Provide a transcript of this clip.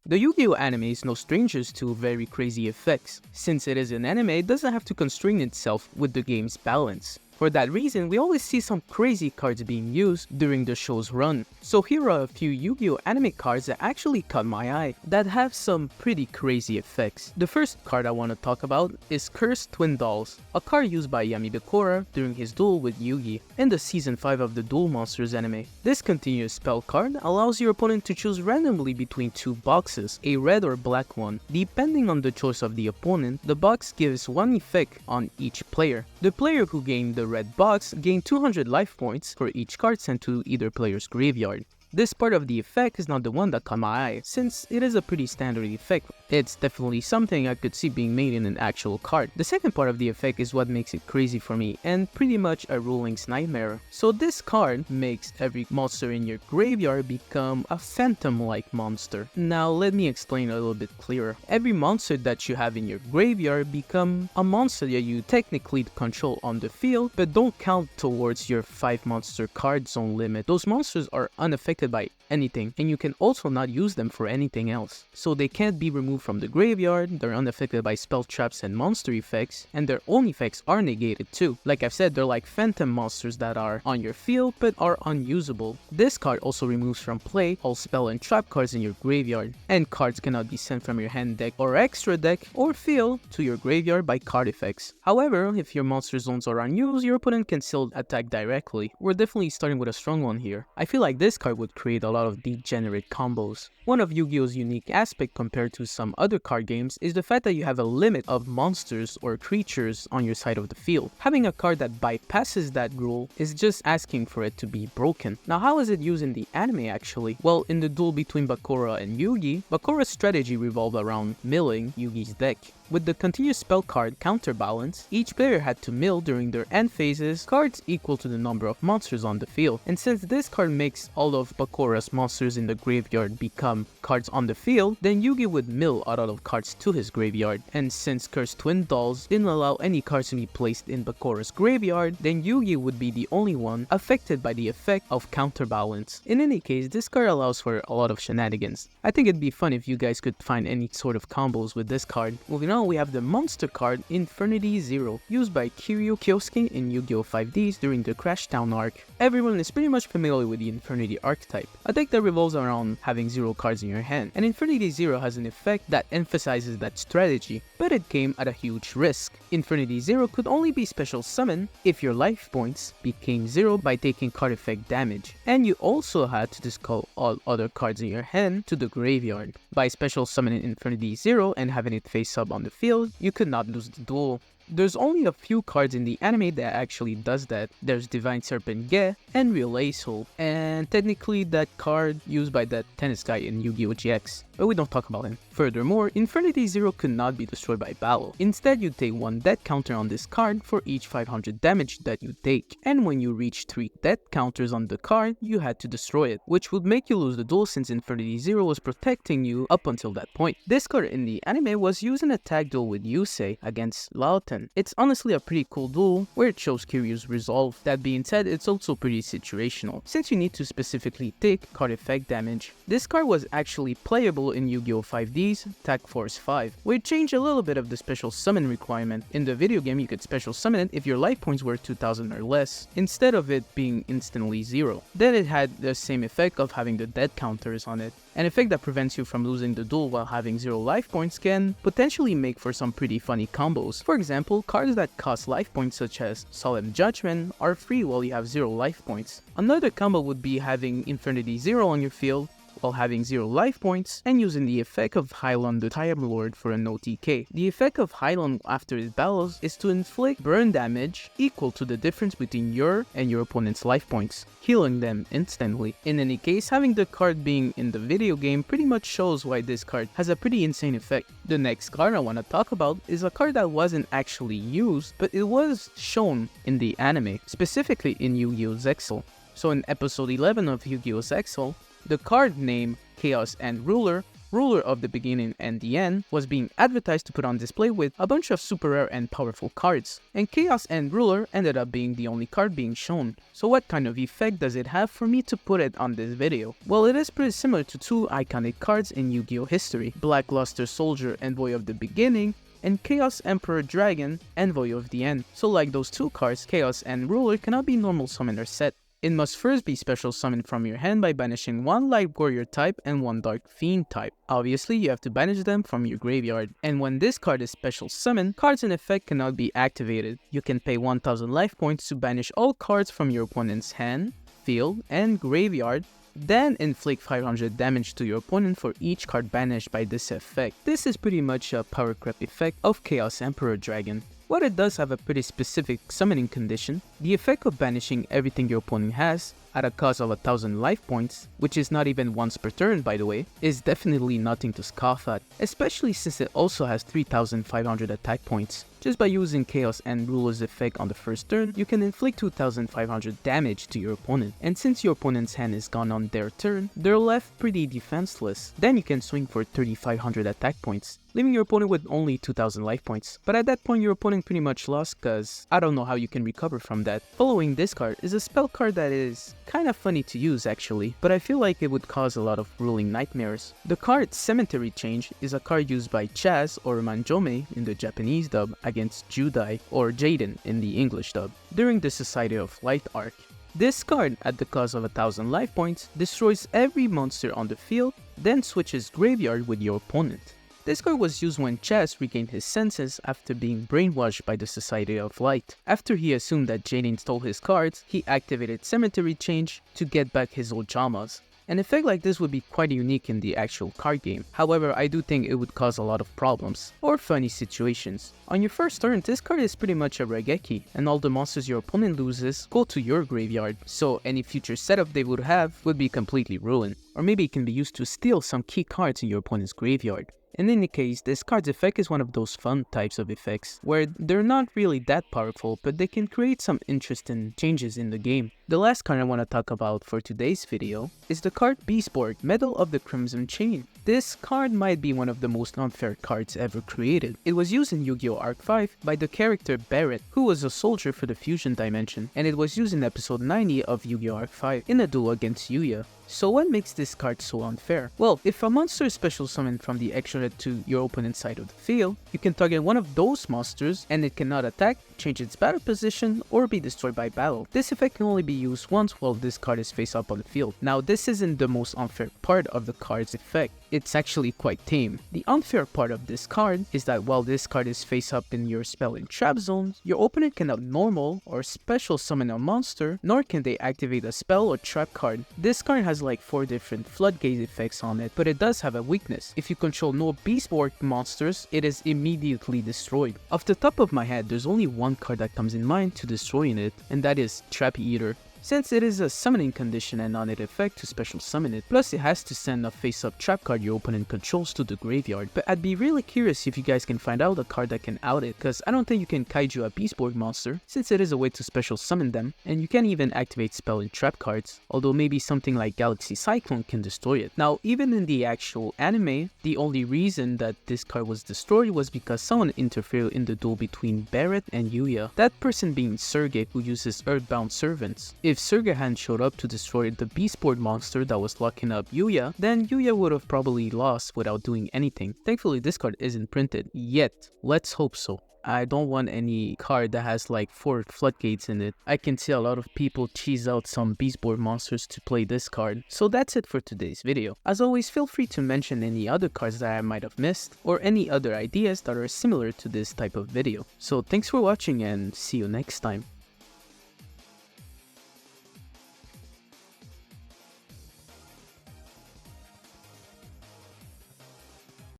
The Yu-Gi-Oh anime is no strangers to very crazy effects. Since it is an anime, it doesn't have to constrain itself with the game's balance. For that reason, we always see some crazy cards being used during the show's run. So here are a few Yu-Gi-Oh anime cards that actually caught my eye, that have some pretty crazy effects. The first card I want to talk about is Cursed Twin Dolls, a card used by Yami Bakura during his duel with Yugi in the Season 5 of the Duel Monsters anime. This continuous spell card allows your opponent to choose randomly between two boxes, a red or black one. Depending on the choice of the opponent, the box gives one effect on each player. The player who gained the red box gained 200 life points for each card sent to either player's graveyard. This part of the effect is not the one that caught my eye, since it is a pretty standard effect. It's definitely something I could see being made in an actual card. The second part of the effect is what makes it crazy for me, and pretty much a ruling's nightmare. So this card makes every monster in your graveyard become a phantom-like monster. Now let me explain a little bit clearer. Every monster that you have in your graveyard become a monster that you technically control on the field, but don't count towards your 5 monster card zone limit. Those monsters are unaffected by anything, and you can also not use them for anything else. So they can't be removed from the graveyard, they're unaffected by spell traps and monster effects, and their own effects are negated too. Like I've said, they're like phantom monsters that are on your field but are unusable. This card also removes from play all spell and trap cards in your graveyard, and cards cannot be sent from your hand deck or extra deck or field to your graveyard by card effects. However, if your monster zones are unused, your opponent can still attack directly. We're definitely starting with a strong one here. I feel like this card would create a lot of degenerate combos. One of Yu-Gi-Oh's unique aspect compared to some other card games is the fact that you have a limit of monsters or creatures on your side of the field. Having a card that bypasses that rule is just asking for it to be broken. Now how is it used in the anime actually? Well, in the duel between Bakura and Yugi, Bakura's strategy revolved around milling Yugi's deck. With the continuous spell card Counterbalance, each player had to mill during their end phases cards equal to the number of monsters on the field. And since this card makes all of Bakura's monsters in the graveyard become cards on the field, then Yugi would mill a lot of cards to his graveyard. And since Cursed Twin Dolls didn't allow any cards to be placed in Bakura's graveyard, then Yugi would be the only one affected by the effect of Counterbalance. In any case, this card allows for a lot of shenanigans. I think it'd be fun if you guys could find any sort of combos with this card. Moving on, we have the monster card Infernal Zero, used by Kiryu Kyosuke in Yu-Gi-Oh! 5Ds during the Crashtown arc. Everyone is pretty much familiar with the Infernity archetype, a deck that revolves around having 0 cards in your hand. And Infernity Zero has an effect that emphasizes that strategy, but it came at a huge risk. Infernity Zero could only be special summoned if your life points became 0 by taking card effect damage, and you also had to discard all other cards in your hand to the graveyard. By special summoning Infernity Zero and having it face up on the field, you could not lose the duel. There's only a few cards in the anime that actually does that. There's Divine Serpent Ge and Real Ace-Hole, and technically that card used by that tennis guy in Yu-Gi-Oh! GX, but we don't talk about him. Furthermore, Infernity Zero could not be destroyed by battle. Instead, you take 1 death counter on this card for each 500 damage that you take, and when you reach 3 death counters on the card, you had to destroy it, which would make you lose the duel since Infernity Zero was protecting you up until that point. This card in the anime was used in a tag duel with Yusei against Laoten. It's honestly a pretty cool duel where it shows Kiryu's resolve. That being said, it's also pretty situational, since you need to specifically take card effect damage. This card was actually playable in Yu-Gi-Oh! 5D's Tag Force 5, where it changed a little bit of the special summon requirement. In the video game, you could special summon it if your life points were 2000 or less, instead of it being instantly 0. Then it had the same effect of having the death counters on it. An effect that prevents you from losing the duel while having 0 life points can potentially make for some pretty funny combos. For example, cards that cost life points such as Solemn Judgment are free while you have 0 life points. Another combo would be having Infernity Zero on your field while having 0 life points and using the effect of Hylon the Time Lord for an OTK. The effect of Hylon after it battles is to inflict burn damage equal to the difference between your and your opponent's life points, healing them instantly. In any case, having the card being in the video game pretty much shows why this card has a pretty insane effect. The next card I want to talk about is a card that wasn't actually used, but it was shown in the anime, specifically in Yu-Gi-Oh! Zexal. So in episode 11 of Yu-Gi-Oh! Zexal, the card name Chaos End Ruler Ruler of the Beginning and the End was being advertised to put on display with a bunch of super rare and powerful cards, and Chaos and Ruler ended up being the only card being shown. So what kind of effect does it have for me to put it on this video? Well, it is pretty similar to two iconic cards in Yu-Gi-Oh history, Black Luster Soldier, Envoy of the Beginning, and Chaos Emperor Dragon, Envoy of the End. So like those two cards, Chaos and Ruler cannot be normal summon or set. It must first be special summoned from your hand by banishing one Light Warrior type and one Dark Fiend type. Obviously, you have to banish them from your graveyard. And when this card is special summoned, cards in effect cannot be activated. You can pay 1000 life points to banish all cards from your opponent's hand, field, and graveyard, then inflict 500 damage to your opponent for each card banished by this effect. This is pretty much a power creep effect of Chaos Emperor Dragon. While it does have a pretty specific summoning condition, the effect of banishing everything your opponent has, at a cost of 1000 life points, which is not even once per turn by the way, is definitely nothing to scoff at, especially since it also has 3500 attack points. Just by using Chaos and Ruler's effect on the first turn, you can inflict 2500 damage to your opponent, and since your opponent's hand is gone on their turn, they're left pretty defenseless. Then you can swing for 3500 attack points, leaving your opponent with only 2000 life points. But at that point your opponent pretty much lost, cause I don't know how you can recover from that. Following this card is a spell card that is kinda funny to use actually, but I feel like it would cause a lot of ruling nightmares. The card Cemetery Change is a card used by Chaz or Manjome in the Japanese dub against Judai or Jaden in the English dub during the Society of Light arc. This card, at the cost of 1000 life points, destroys every monster on the field, then switches graveyard with your opponent. This card was used when Chaz regained his senses after being brainwashed by the Society of Light. After he assumed that Jaden stole his cards, he activated Cemetery Change to get back his old Jamas. An effect like this would be quite unique in the actual card game. However, I do think it would cause a lot of problems, or funny situations. On your first turn, this card is pretty much a Regeki, and all the monsters your opponent loses go to your graveyard, so any future setup they would have would be completely ruined. Or maybe it can be used to steal some key cards in your opponent's graveyard. In any case, this card's effect is one of those fun types of effects, where they're not really that powerful, but they can create some interesting changes in the game. The last card I want to talk about for today's video is the card Beastborg, Medal of the Crimson Chain. This card might be one of the most unfair cards ever created. It was used in Yu-Gi-Oh! Arc 5 by the character Barrett, who was a soldier for the Fusion Dimension, and it was used in episode 90 of Yu-Gi-Oh! Arc 5 in a duel against Yuya. So what makes this card so unfair? Well, if a monster is special summoned from the extra to your opponent's side of the field, you can target one of those monsters and it cannot attack, change its battle position, or be destroyed by battle. This effect can only be used once while this card is face up on the field. Now this isn't the most unfair part of the card's effect. It's actually quite tame. The unfair part of this card is that while this card is face up in your spell and trap zones, your opponent cannot normal or special summon a monster, nor can they activate a spell or trap card. This card has like 4 different floodgate effects on it, but it does have a weakness. If you control no Beastborg monsters, it is immediately destroyed. Off the top of my head, there's only one card that comes in mind to destroying it, and that is Trap Eater. Since it is a summoning condition and not an effect to special summon it, plus it has to send a face-up trap card your opponent controls to the graveyard. But I'd be really curious if you guys can find out a card that can out it, cause I don't think you can kaiju a Beastborg monster, since it is a way to special summon them, and you can't even activate spell and trap cards, although maybe something like Galaxy Cyclone can destroy it. Now, even in the actual anime, the only reason that this card was destroyed was because someone interfered in the duel between Barrett and Yuya, that person being Sergei, who uses Earthbound Servants. If Sergei hadn't showed up to destroy the Beastborg monster that was locking up Yuya, then Yuya would have probably lost without doing anything. Thankfully this card isn't printed yet. Let's hope so. I don't want any card that has like 4 floodgates in it. I can see a lot of people cheese out some Beastborg monsters to play this card. So that's it for today's video. As always, feel free to mention any other cards that I might have missed, or any other ideas that are similar to this type of video. So thanks for watching and see you next time.